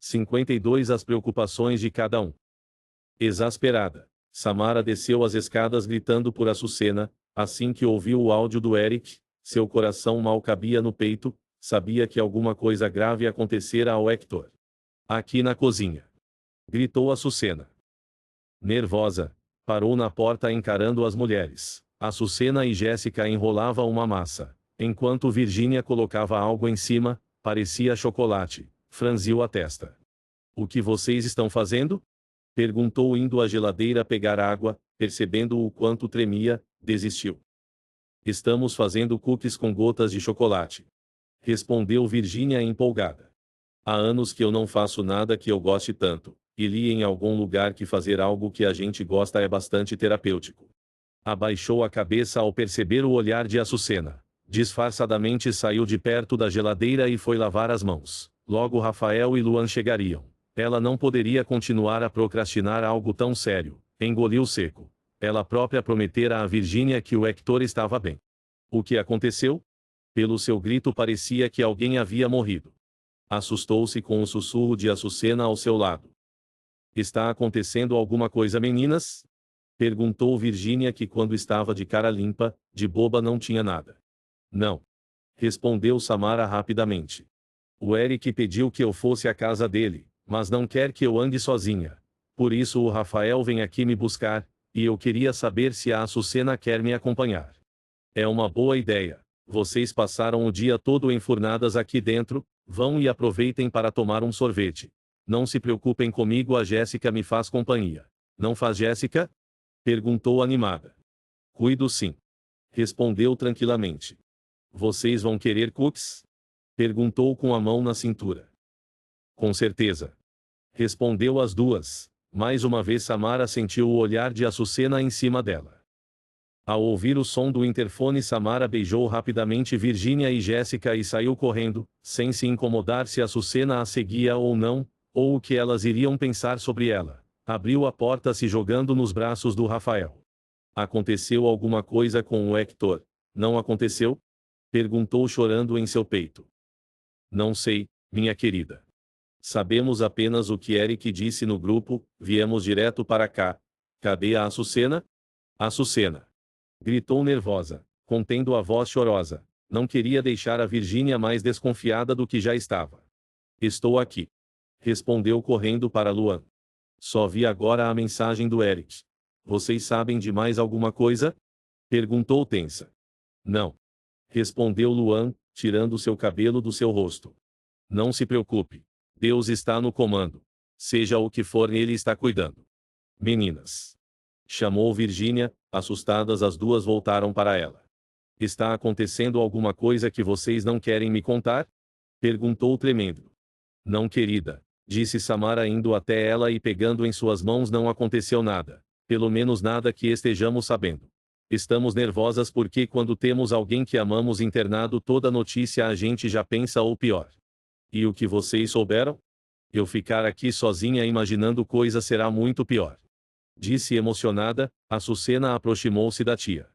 52 As preocupações de cada um. Exasperada, Samara desceu as escadas gritando por Açucena. Assim que ouviu o áudio do Eric, seu coração mal cabia no peito, sabia que alguma coisa grave acontecera ao Hector. Aqui na cozinha. Gritou Açucena. Nervosa, parou na porta encarando as mulheres. Açucena e Jéssica enrolavam uma massa, enquanto Virgínia colocava algo em cima, parecia chocolate. Franziu a testa. O que vocês estão fazendo? Perguntou indo à geladeira pegar água, percebendo o quanto tremia, desistiu. Estamos fazendo cookies com gotas de chocolate. Respondeu Virgínia empolgada. Há anos que eu não faço nada que eu goste tanto, e li em algum lugar que fazer algo que a gente gosta é bastante terapêutico. Abaixou a cabeça ao perceber o olhar de Açucena. Disfarçadamente saiu de perto da geladeira e foi lavar as mãos. Logo Rafael e Luan chegariam. Ela não poderia continuar a procrastinar algo tão sério. Engoliu seco. Ela própria prometera a Virgínia que o Hector estava bem. O que aconteceu? Pelo seu grito parecia que alguém havia morrido. Assustou-se com o sussurro de Açucena ao seu lado. Está acontecendo alguma coisa, meninas? Perguntou Virgínia, que quando estava de cara limpa, de boba, não tinha nada. Não. Respondeu Samara rapidamente. O Eric pediu que eu fosse à casa dele, mas não quer que eu ande sozinha. Por isso o Rafael vem aqui me buscar, e eu queria saber se a Açucena quer me acompanhar. É uma boa ideia. Vocês passaram o dia todo enfurnadas aqui dentro, vão e aproveitem para tomar um sorvete. Não se preocupem comigo, a Jéssica me faz companhia. Não faz, Jéssica? Perguntou animada. Cuido sim. Respondeu tranquilamente. Vocês vão querer cookies? Perguntou com a mão na cintura. Com certeza. Respondeu as duas. Mais uma vez Samara sentiu o olhar de Açucena em cima dela. Ao ouvir o som do interfone, Samara beijou rapidamente Virgínia e Jéssica e saiu correndo, sem se incomodar se Açucena a seguia ou não, ou o que elas iriam pensar sobre ela. Abriu a porta se jogando nos braços do Rafael. Aconteceu alguma coisa com o Hector? Não aconteceu? Perguntou chorando em seu peito. Não sei, minha querida. Sabemos apenas o que Eric disse no grupo, viemos direto para cá. Cadê a Açucena? Açucena! Gritou nervosa, contendo a voz chorosa. Não queria deixar a Virgínia mais desconfiada do que já estava. Estou aqui. Respondeu correndo para Luan. Só vi agora a mensagem do Eric. Vocês sabem de mais alguma coisa? Perguntou tensa. Não. Respondeu Luan, tirando seu cabelo do seu rosto. Não se preocupe. Deus está no comando. Seja o que for, ele está cuidando. Meninas. Chamou Virgínia, assustadas as duas voltaram para ela. Está acontecendo alguma coisa que vocês não querem me contar? Perguntou tremendo. Não, querida, disse Samara indo até ela e pegando em suas mãos. Não aconteceu nada. Pelo menos nada que estejamos sabendo. Estamos nervosas porque quando temos alguém que amamos internado, toda notícia a gente já pensa o pior. E o que vocês souberam? Eu ficar aqui sozinha imaginando coisa será muito pior. Disse emocionada. Açucena aproximou-se da tia.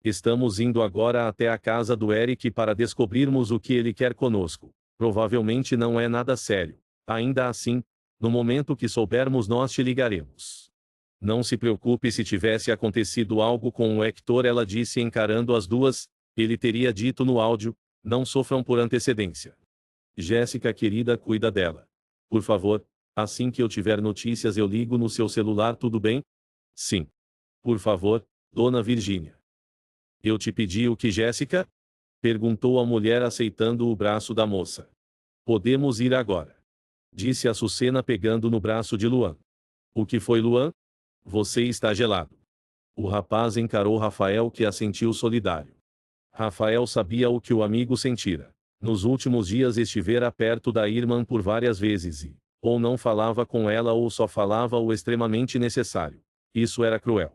Estamos indo agora até a casa do Eric para descobrirmos o que ele quer conosco. Provavelmente não é nada sério. Ainda assim, no momento que soubermos nós te ligaremos. Não se preocupe se tivesse acontecido algo com o Hector, ela disse encarando as duas. Ele teria dito no áudio, não sofram por antecedência. Jéssica querida, cuida dela. Por favor, assim que eu tiver notícias eu ligo no seu celular, tudo bem? Sim. Por favor, dona Virgínia. Eu te pedi o que, Jéssica? Perguntou a mulher aceitando o braço da moça. Podemos ir agora. Disse Açucena pegando no braço de Luan. O que foi, Luan? Você está gelado. O rapaz encarou Rafael, que assentiu solidário. Rafael sabia o que o amigo sentira. Nos últimos dias estivera perto da irmã por várias vezes e, ou não falava com ela ou só falava o extremamente necessário. Isso era cruel.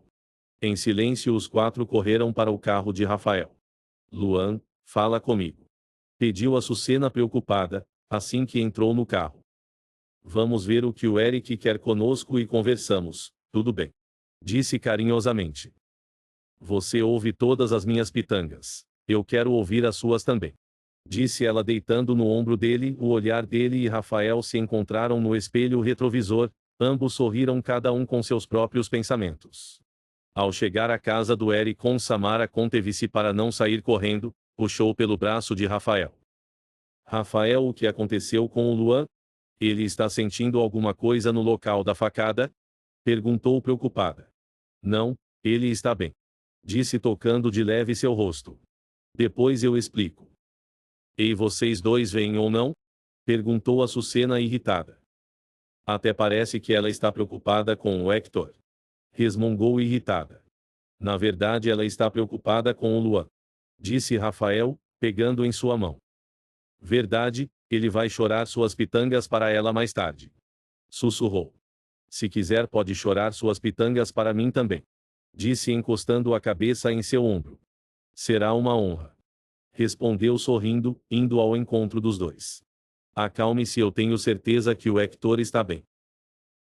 Em silêncio os quatro correram para o carro de Rafael. Luan, fala comigo. Pediu Açucena preocupada, assim que entrou no carro. Vamos ver o que o Eric quer conosco e conversamos, tudo bem? Disse carinhosamente. Você ouve todas as minhas pitangas. Eu quero ouvir as suas também. disse ela deitando no ombro dele. O olhar dele e Rafael se encontraram no espelho retrovisor, ambos sorriram cada um com seus próprios pensamentos. Ao chegar à casa do Eric, Samara conteve-se para não sair correndo, puxou pelo braço de Rafael. Rafael, o que aconteceu com o Luan? Ele está sentindo alguma coisa no local da facada? Perguntou preocupada. Não, ele está bem. Disse tocando de leve seu rosto. Depois eu explico. E vocês dois vêm ou não? Perguntou Açucena irritada. Até parece que ela está preocupada com o Hector. Resmungou irritada. Na verdade ela está preocupada com o Luan. Disse Rafael, pegando em sua mão. Verdade, ele vai chorar suas pitangas para ela mais tarde. Sussurrou. Se quiser pode chorar suas pitangas para mim também. Disse encostando a cabeça em seu ombro. Será uma honra. Respondeu sorrindo, indo ao encontro dos dois. Acalme-se, eu tenho certeza que o Hector está bem.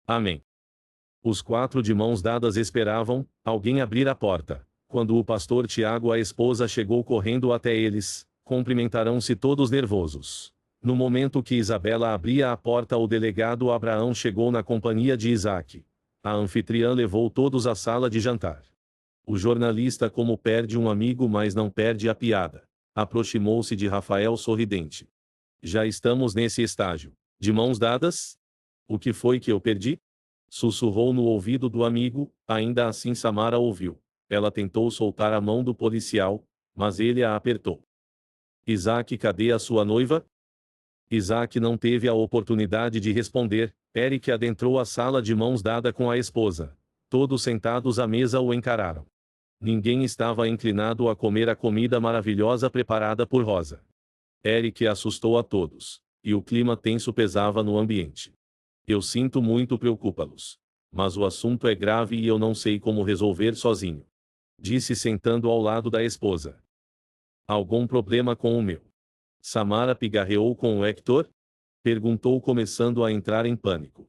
Amém. Os quatro de mãos dadas esperavam alguém abrir a porta. Quando o pastor Tiago e a esposa chegou correndo até eles, cumprimentaram-se todos nervosos. No momento que Isabela abria a porta, o delegado Abraão chegou na companhia de Isaac. A anfitriã levou todos à sala de jantar. O jornalista, como perde um amigo mas não perde a piada, aproximou-se de Rafael sorridente. Já estamos nesse estágio. De mãos dadas? O que foi que eu perdi? Sussurrou no ouvido do amigo. Ainda assim Samara ouviu. Ela tentou soltar a mão do policial, mas ele a apertou. Isaac, cadê a sua noiva? Isaac não teve a oportunidade de responder. Eric adentrou a sala de mãos dadas com a esposa. Todos sentados à mesa o encararam. Ninguém estava inclinado a comer a comida maravilhosa preparada por Rosa. Eric assustou a todos, e o clima tenso pesava no ambiente. Eu sinto muito preocupá-los. Mas o assunto é grave e eu não sei como resolver sozinho. Disse sentando ao lado da esposa. Algum problema com o meu? Samara pigarreou com o Hector? Perguntou começando a entrar em pânico.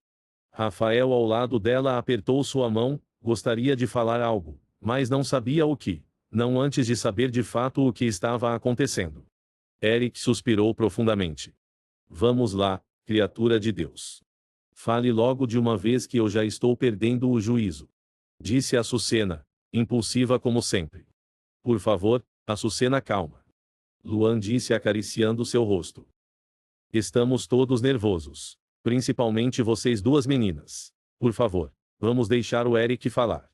Rafael ao lado dela apertou sua mão, gostaria de falar algo, mas não sabia o que, não antes de saber de fato o que estava acontecendo. Eric suspirou profundamente. Vamos lá, criatura de Deus. Fale logo de uma vez que eu já estou perdendo o juízo. Disse Açucena, impulsiva como sempre. Por favor, Açucena, calma. Luan disse acariciando seu rosto. Estamos todos nervosos. Principalmente vocês duas meninas. Por favor, vamos deixar o Eric falar.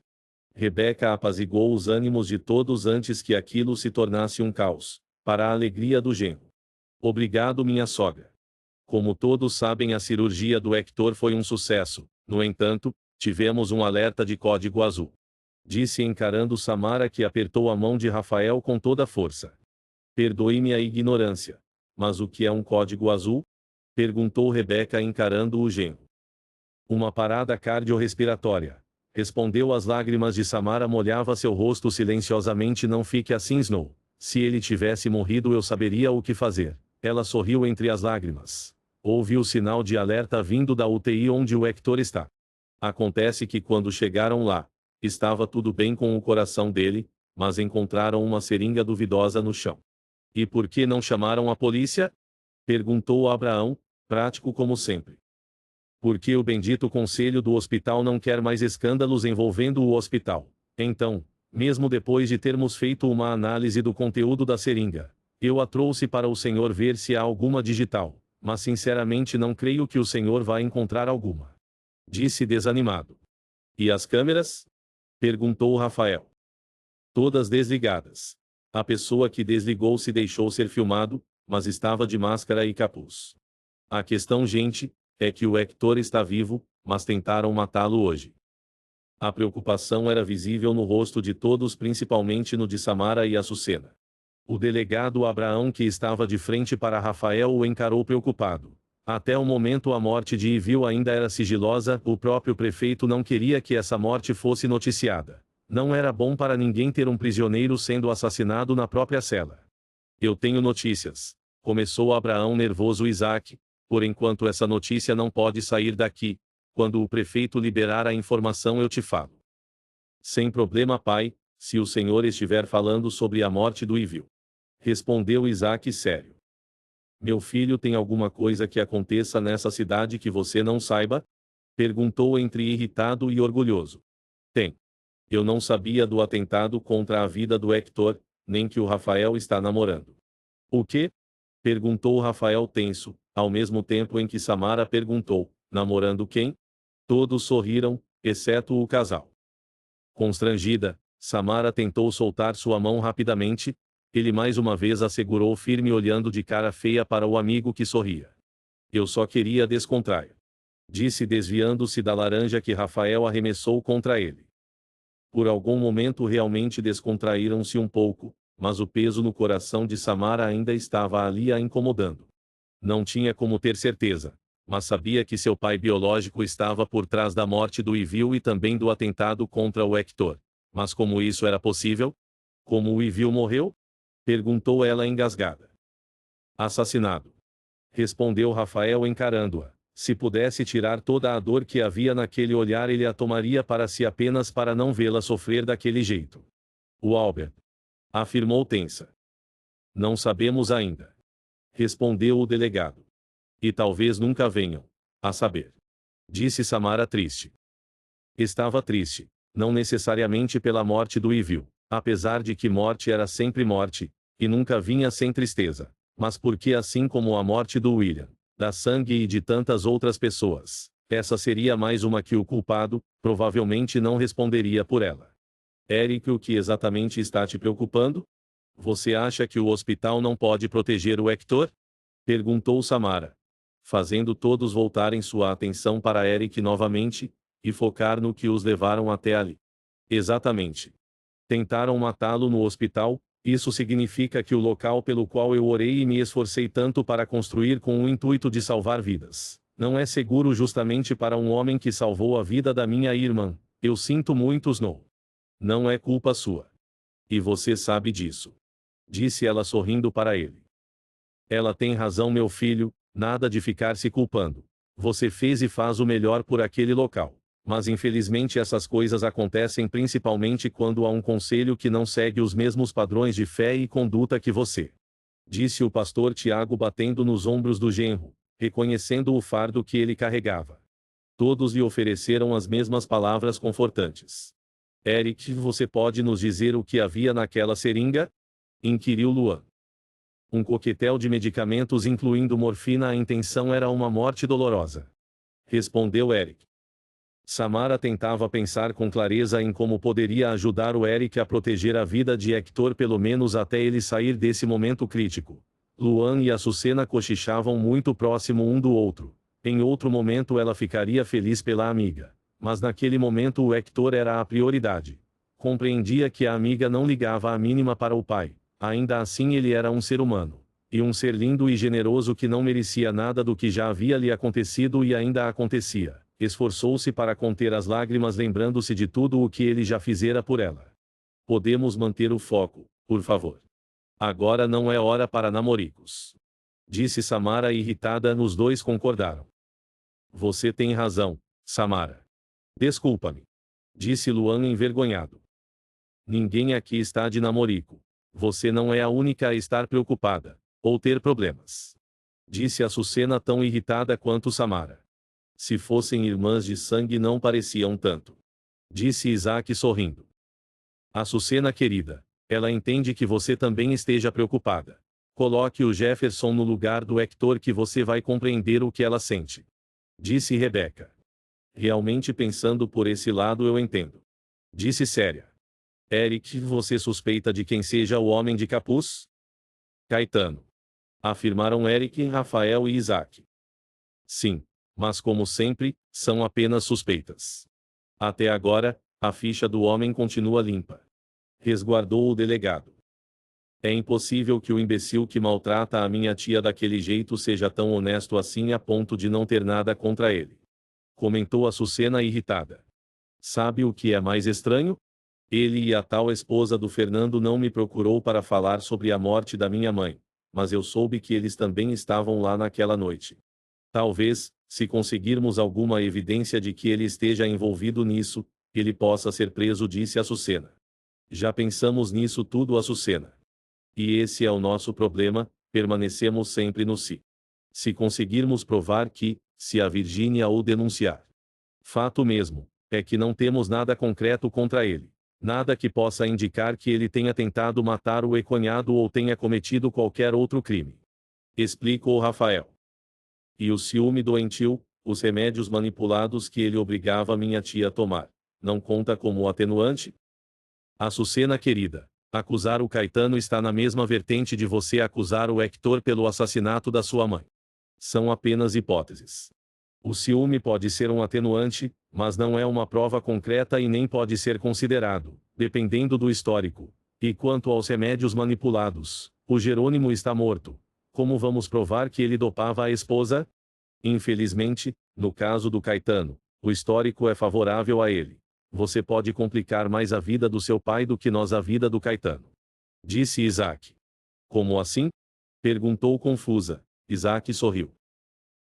Rebeca apaziguou os ânimos de todos antes que aquilo se tornasse um caos, para a alegria do genro. Obrigado, minha sogra. Como todos sabem, a cirurgia do Hector foi um sucesso. No entanto, tivemos um alerta de código azul. Disse encarando Samara, que apertou a mão de Rafael com toda a força. Perdoe-me a ignorância. Mas o que é um código azul? Perguntou Rebeca encarando o genro. Uma parada cardiorrespiratória. Respondeu. As lágrimas de Samara molhava seu rosto silenciosamente. Não fique assim, Snow. Se ele tivesse morrido eu saberia o que fazer. Ela sorriu entre as lágrimas. Houve o sinal de alerta vindo da UTI onde o Hector está. Acontece que quando chegaram lá, estava tudo bem com o coração dele, mas encontraram uma seringa duvidosa no chão. E por que não chamaram a polícia? Perguntou Abraão, prático como sempre. Porque o bendito conselho do hospital não quer mais escândalos envolvendo o hospital. Então, mesmo depois de termos feito uma análise do conteúdo da seringa, eu a trouxe para o senhor ver se há alguma digital, mas sinceramente não creio que o senhor vá encontrar alguma. Disse desanimado. E as câmeras? Perguntou Rafael. Todas desligadas. A pessoa que desligou se deixou ser filmado, mas estava de máscara e capuz. A questão, gente, é que o Hector está vivo, mas tentaram matá-lo hoje. A preocupação era visível no rosto de todos, principalmente no de Samara e Açucena. O delegado Abraão, que estava de frente para Rafael, o encarou preocupado. Até o momento a morte de Ivil ainda era sigilosa, o próprio prefeito não queria que essa morte fosse noticiada. Não era bom para ninguém ter um prisioneiro sendo assassinado na própria cela. Eu tenho notícias. Começou Abraão nervoso. Isaac, por enquanto essa notícia não pode sair daqui. Quando o prefeito liberar a informação eu te falo. Sem problema, pai, se o senhor estiver falando sobre a morte do Ivil. Respondeu Isaac sério. Meu filho, tem alguma coisa que aconteça nessa cidade que você não saiba? Perguntou entre irritado e orgulhoso. Tem. Eu não sabia do atentado contra a vida do Hector, nem que o Rafael está namorando. O quê? Perguntou Rafael tenso, ao mesmo tempo em que Samara perguntou: namorando quem? Todos sorriram, exceto o casal. Constrangida, Samara tentou soltar sua mão rapidamente. Ele mais uma vez a segurou firme, olhando de cara feia para o amigo que sorria. Eu só queria descontrair, disse, desviando-se da laranja que Rafael arremessou contra ele. Por algum momento realmente descontraíram-se um pouco, mas o peso no coração de Samara ainda estava ali a incomodando. Não tinha como ter certeza, mas sabia que seu pai biológico estava por trás da morte do Ivil e também do atentado contra o Hector. Mas como isso era possível? Como o Ivil morreu? Perguntou ela engasgada. Assassinado. Respondeu Rafael encarando-a. Se pudesse tirar toda a dor que havia naquele olhar, ele a tomaria para si apenas para não vê-la sofrer daquele jeito. O Albert. Afirmou tensa. Não sabemos ainda. Respondeu o delegado. E talvez nunca venham a saber. Disse Samara triste. Estava triste, não necessariamente pela morte do Ivil, apesar de que morte era sempre morte, e nunca vinha sem tristeza, mas porque, assim como a morte do William, da Sangue e de tantas outras pessoas, essa seria mais uma que o culpado, provavelmente, não responderia por ela. Eric, o que exatamente está te preocupando? Você acha que o hospital não pode proteger o Hector? Perguntou Samara, fazendo todos voltarem sua atenção para Eric novamente, e focar no que os levaram até ali. Exatamente. Tentaram matá-lo no hospital. Isso significa que o local pelo qual eu orei e me esforcei tanto para construir com o intuito de salvar vidas, não é seguro justamente para um homem que salvou a vida da minha irmã. Eu sinto muito, Snow. Não é culpa sua. E você sabe disso. Disse ela sorrindo para ele. Ela tem razão, meu filho, nada de ficar se culpando. Você fez e faz o melhor por aquele local. Mas infelizmente essas coisas acontecem principalmente quando há um conselho que não segue os mesmos padrões de fé e conduta que você. Disse o pastor Tiago, batendo nos ombros do genro, reconhecendo o fardo que ele carregava. Todos lhe ofereceram as mesmas palavras confortantes. Eric, você pode nos dizer o que havia naquela seringa? Inquiriu Luan. Um coquetel de medicamentos incluindo morfina. A intenção era uma morte dolorosa. Respondeu Eric. Samara tentava pensar com clareza em como poderia ajudar o Eric a proteger a vida de Hector, pelo menos até ele sair desse momento crítico. Luan e Açucena cochichavam muito próximo um do outro. Em outro momento ela ficaria feliz pela amiga. Mas naquele momento o Hector era a prioridade. Compreendia que a amiga não ligava a mínima para o pai. Ainda assim ele era um ser humano. E um ser lindo e generoso que não merecia nada do que já havia lhe acontecido e ainda acontecia. Esforçou-se para conter as lágrimas, lembrando-se de tudo o que ele já fizera por ela. Podemos manter o foco, por favor. Agora não é hora para namoricos. Disse Samara irritada. Os dois concordaram. Você tem razão, Samara. Desculpa-me. Disse Luan envergonhado. Ninguém aqui está de namorico. Você não é a única a estar preocupada, ou ter problemas. Disse Açucena, tão irritada quanto Samara. Se fossem irmãs de sangue não pareciam tanto. Disse Isaac sorrindo. Açucena querida, ela entende que você também esteja preocupada. Coloque o Jefferson no lugar do Hector que você vai compreender o que ela sente. Disse Rebeca. Realmente, pensando por esse lado, eu entendo. Disse séria. Eric, você suspeita de quem seja o homem de capuz? Caetano. Afirmaram Eric, Rafael e Isaac. Sim. Mas como sempre, são apenas suspeitas. Até agora, a ficha do homem continua limpa. Resguardou o delegado. É impossível que o imbecil que maltrata a minha tia daquele jeito seja tão honesto assim a ponto de não ter nada contra ele. Comentou Açucena irritada. Sabe o que é mais estranho? Ele e a tal esposa do Fernando não me procurou para falar sobre a morte da minha mãe, mas eu soube que eles também estavam lá naquela noite. Talvez, se conseguirmos alguma evidência de que ele esteja envolvido nisso, ele possa ser preso, disse Açucena. Já pensamos nisso tudo, Açucena. E esse é o nosso problema? permanecemos sempre no si. Se conseguirmos provar que, se a Virgínia o denunciar. Fato mesmo, é que não temos nada concreto contra ele. Nada que possa indicar que ele tenha tentado matar o ex-cunhado ou tenha cometido qualquer outro crime. Explicou Rafael. E o ciúme doentio, os remédios manipulados que ele obrigava minha tia a tomar, não conta como atenuante? Açucena querida, acusar o Caetano está na mesma vertente de você acusar o Hector pelo assassinato da sua mãe. São apenas hipóteses. O ciúme pode ser um atenuante, mas não é uma prova concreta e nem pode ser considerado, dependendo do histórico. E quanto aos remédios manipulados, o Jerônimo está morto. Como vamos provar que ele dopava a esposa? Infelizmente, no caso do Caetano, o histórico é favorável a ele. Você pode complicar mais a vida do seu pai do que nós a vida do Caetano. Disse Isaac. Como assim? Perguntou confusa. Isaac sorriu.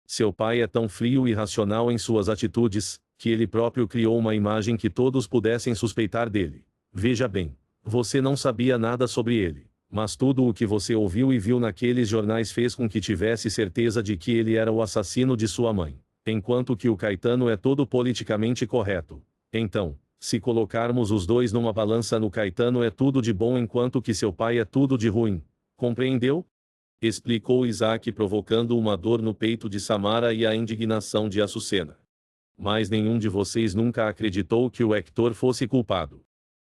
Seu pai é tão frio e racional em suas atitudes, que ele próprio criou uma imagem que todos pudessem suspeitar dele. Veja bem, você não sabia nada sobre ele, mas tudo o que você ouviu e viu naqueles jornais fez com que tivesse certeza de que ele era o assassino de sua mãe, enquanto que o Caetano é todo politicamente correto. Então, se colocarmos os dois numa balança, no Caetano é tudo de bom enquanto que seu pai é tudo de ruim. Compreendeu? Explicou Isaac, provocando uma dor no peito de Samara e a indignação de Açucena. Mas nenhum de vocês nunca acreditou que o Hector fosse culpado.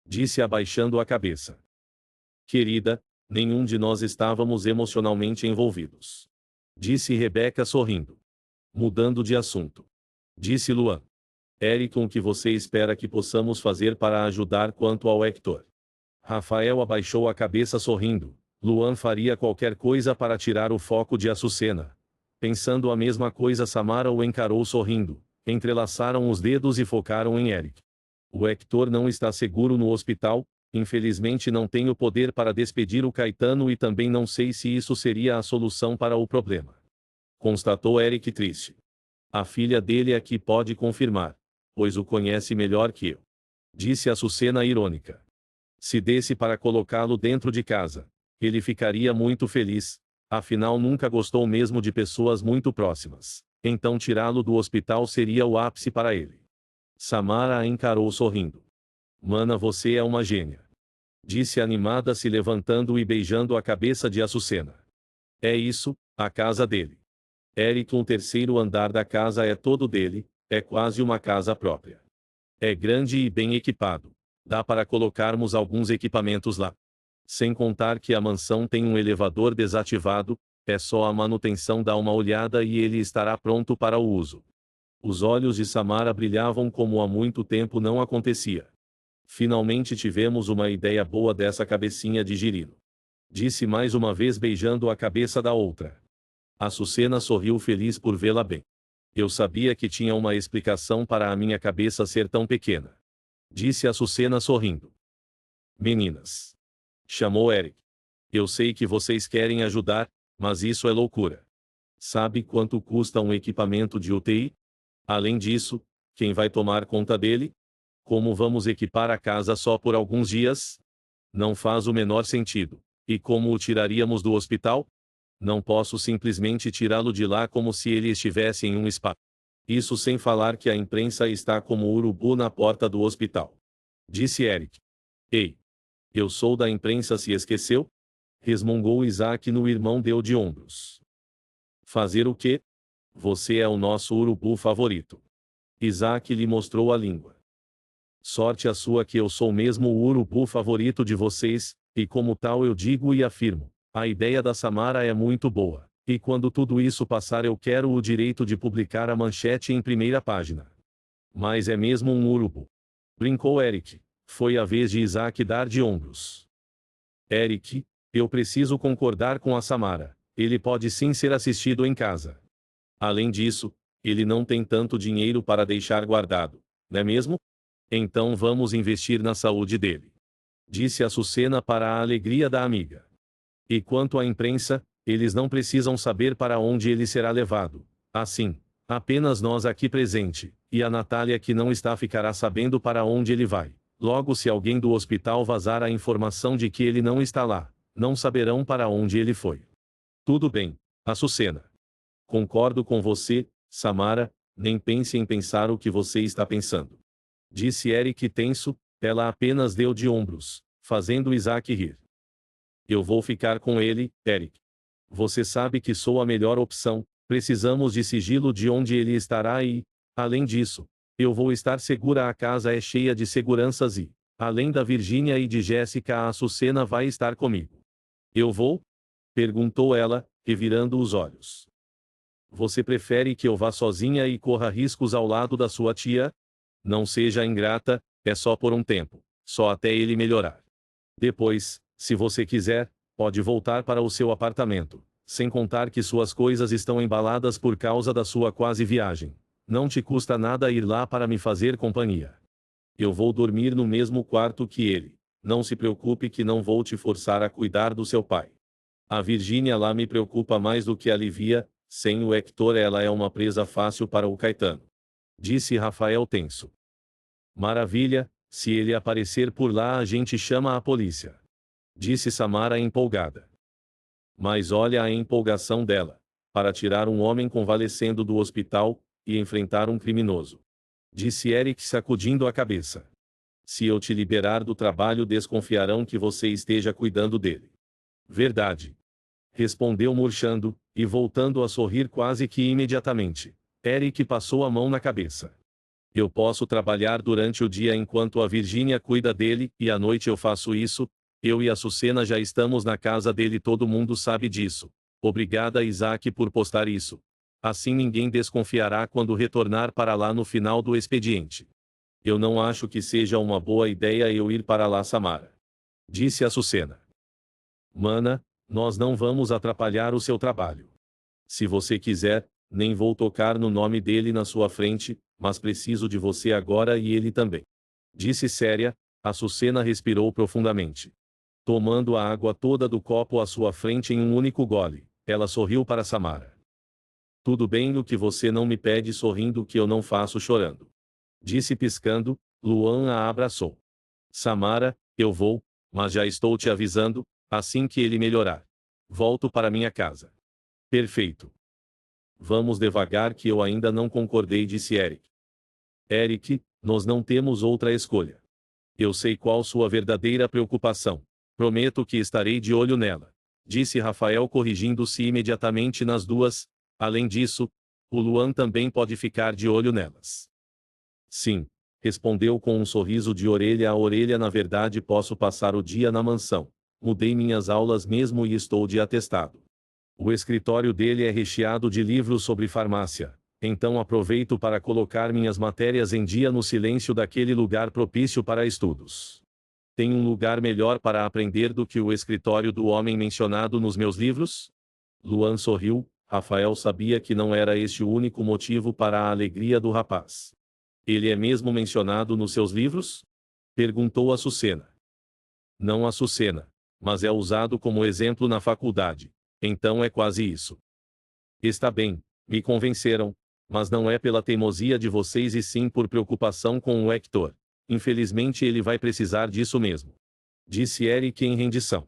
Disse abaixando a cabeça. Querida, nenhum de nós estávamos emocionalmente envolvidos. Disse Rebeca sorrindo. Mudando de assunto. Disse Luan. Eric, o que você espera que possamos fazer para ajudar quanto ao Hector? Rafael abaixou a cabeça sorrindo. Luan faria qualquer coisa para tirar o foco de Açucena. Pensando a mesma coisa, Samara o encarou sorrindo. Entrelaçaram os dedos e focaram em Eric. O Hector não está seguro no hospital. Infelizmente não tenho poder para despedir o Caetano e também não sei se isso seria a solução para o problema. Constatou Eric triste. A filha dele aqui pode confirmar, pois o conhece melhor que eu. Disse Açucena irônica. Se desse para colocá-lo dentro de casa, ele ficaria muito feliz, afinal nunca gostou mesmo de pessoas muito próximas. Então tirá-lo do hospital seria o ápice para ele. Samara a encarou sorrindo. Mana, você é uma gênia. Disse animada, se levantando e beijando a cabeça de Açucena. É isso, a casa dele. Eric, o terceiro andar da casa é todo dele, é quase uma casa própria. É grande e bem equipado. Dá para colocarmos alguns equipamentos lá. Sem contar que a mansão tem um elevador desativado, é só a manutenção dar uma olhada e ele estará pronto para o uso. Os olhos de Samara brilhavam como há muito tempo não acontecia. Finalmente tivemos uma ideia boa dessa cabecinha de girino. Disse mais uma vez beijando a cabeça da outra. Açucena sorriu feliz por vê-la bem. Eu sabia que tinha uma explicação para a minha cabeça ser tão pequena. Disse Açucena sorrindo. Meninas. Chamou Eric. Eu sei que vocês querem ajudar, mas isso é loucura. Sabe quanto custa um equipamento de UTI? Além disso, quem vai tomar conta dele? Como vamos equipar a casa só por alguns dias? Não faz o menor sentido. E como o tiraríamos do hospital? Não posso simplesmente tirá-lo de lá como se ele estivesse em um spa. Isso sem falar que a imprensa está como urubu na porta do hospital. Disse Eric. Ei! Eu sou da imprensa, se esqueceu? Resmungou Isaac, no irmão deu de ombros. Fazer o quê? Você é o nosso urubu favorito. Isaac lhe mostrou a língua. Sorte a sua que eu sou mesmo o urubu favorito de vocês, e como tal eu digo e afirmo, a ideia da Samara é muito boa, e quando tudo isso passar eu quero o direito de publicar a manchete em primeira página. Mas é mesmo um urubu. Brincou Eric. Foi a vez de Isaac dar de ombros. Eric, eu preciso concordar com a Samara. Ele pode sim ser assistido em casa. Além disso, ele não tem tanto dinheiro para deixar guardado, não é mesmo? Então vamos investir na saúde dele. Disse Açucena para a alegria da amiga. E quanto à imprensa, eles não precisam saber para onde ele será levado. Assim, apenas nós aqui presente, e a Natália que não está ficará sabendo para onde ele vai. Logo, se alguém do hospital vazar a informação de que ele não está lá, não saberão para onde ele foi. Tudo bem, Açucena. Concordo com você, Samara, nem pense em pensar o que você está pensando. Disse Eric tenso, ela apenas deu de ombros, fazendo Isaac rir. Eu vou ficar com ele, Eric. Você sabe que sou a melhor opção, precisamos de sigilo de onde ele estará e, além disso, eu vou estar segura, a casa é cheia de seguranças e, além da Virgínia e de Jéssica, a Açucena vai estar comigo. Eu vou? Perguntou ela, revirando os olhos. Você prefere que eu vá sozinha e corra riscos ao lado da sua tia? Não seja ingrata, é só por um tempo, só até ele melhorar. Depois, se você quiser, pode voltar para o seu apartamento, sem contar que suas coisas estão embaladas por causa da sua quase viagem. Não te custa nada ir lá para me fazer companhia. Eu vou dormir no mesmo quarto que ele. Não se preocupe que não vou te forçar a cuidar do seu pai. A Virgínia lá me preocupa mais do que a Lívia, sem o Hector ela é uma presa fácil para o Caetano. Disse Rafael tenso. Maravilha, se ele aparecer por lá a gente chama a polícia. Disse Samara empolgada. Mas olha a empolgação dela. Para tirar um homem convalescendo do hospital, e enfrentar um criminoso. Disse Eric sacudindo a cabeça. Se eu te liberar do trabalho desconfiarão que você esteja cuidando dele. Verdade. Respondeu murchando, e voltando a sorrir quase que imediatamente. Eric passou a mão na cabeça. Eu posso trabalhar durante o dia enquanto a Virgínia cuida dele, e à noite eu faço isso. Eu e a Açucena já estamos na casa dele, todo mundo sabe disso. Obrigada, Isaac, por postar isso. Assim ninguém desconfiará quando retornar para lá no final do expediente. Eu não acho que seja uma boa ideia eu ir para lá, Samara. Disse Açucena. Mana, nós não vamos atrapalhar o seu trabalho. Se você quiser, nem vou tocar no nome dele na sua frente, mas preciso de você agora e ele também. Disse séria, Açucena respirou profundamente. Tomando a água toda do copo à sua frente em um único gole, ela sorriu para Samara. Tudo bem, o que você não me pede sorrindo que eu não faço chorando. Disse piscando, Luan a abraçou. Samara, eu vou, mas já estou te avisando, assim que ele melhorar. Volto para minha casa. Perfeito. Vamos devagar que eu ainda não concordei, disse Eric. Eric, nós não temos outra escolha. Eu sei qual sua verdadeira preocupação. Prometo que estarei de olho nela. Disse Rafael corrigindo-se imediatamente nas duas. Além disso, o Luan também pode ficar de olho nelas. Sim, respondeu com um sorriso de orelha a orelha. Na verdade, posso passar o dia na mansão. Mudei minhas aulas mesmo e estou de atestado. O escritório dele é recheado de livros sobre farmácia, então aproveito para colocar minhas matérias em dia no silêncio daquele lugar propício para estudos. Tem um lugar melhor para aprender do que o escritório do homem mencionado nos meus livros? Luan sorriu. Rafael sabia que não era este o único motivo para a alegria do rapaz. Ele é mesmo mencionado nos seus livros? Perguntou Açucena. Não Açucena, mas é usado como exemplo na faculdade. Então é quase isso. Está bem, me convenceram, mas não é pela teimosia de vocês e sim por preocupação com o Hector. Infelizmente ele vai precisar disso mesmo. Disse Eric em rendição.